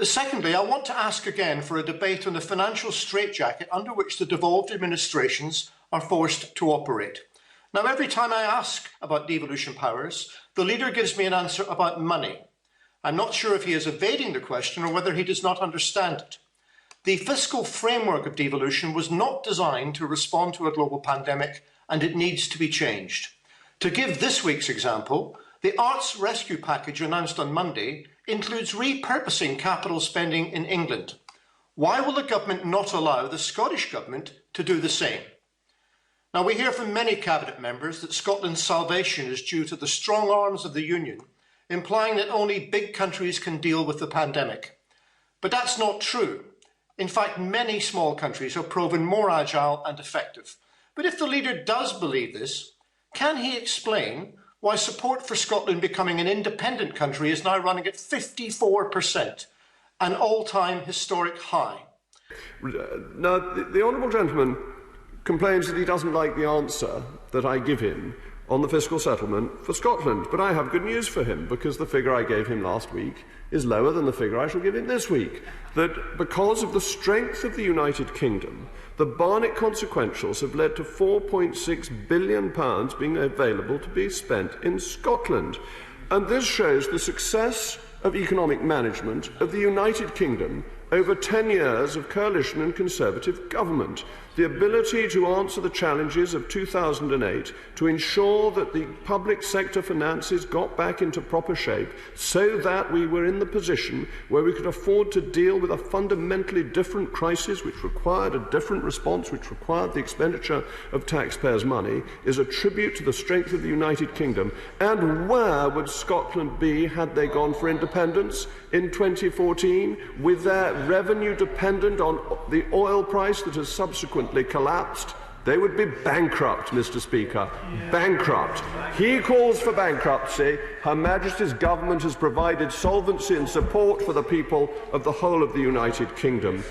Secondly, I want to ask again for a debate on the financial straitjacket under which the devolved administrations are forced to operate. Now, every time I ask about devolution powers, the leader gives me an answer about money. I'm not sure if he is evading the question or whether he does not understand it. The fiscal framework of devolution was not designed to respond to a global pandemic, and it needs to be changed. To give this week's example, the arts rescue package announced on Monday includes repurposing capital spending in England. Why will the government not allow the Scottish Government to do the same? Now, we hear from many Cabinet members that Scotland's salvation is due to the strong arms of the Union, implying that only big countries can deal with the pandemic. But that's not true. In fact, many small countries have proven more agile and effective. But if the leader does believe this, can he explain why support for Scotland becoming an independent country is now running at 54%, an all-time historic high? Now, the Honourable Gentleman complains that he doesn't like the answer that I give him on the fiscal settlement for Scotland. But I have good news for him, because the figure I gave him last week is lower than the figure I shall give him this week. That because of the strength of the United Kingdom, the Barnett consequentials have led to £4.6 billion being available to be spent in Scotland. And this shows the success of economic management of the United Kingdom over 10 years of coalition and Conservative government. The ability to answer the challenges of 2008, to ensure that the public sector finances got back into proper shape so that we were in the position where we could afford to deal with a fundamentally different crisis which required a different response, which required the expenditure of taxpayers' money, is a tribute to the strength of the United Kingdom. And where would Scotland be had they gone for independence in 2014, with their revenue dependent on the oil price that has subsequently collapsed? They would be bankrupt, Mr. Speaker. Bankrupt. He calls for bankruptcy. Her Majesty's government has provided solvency and support for the people of the whole of the United Kingdom.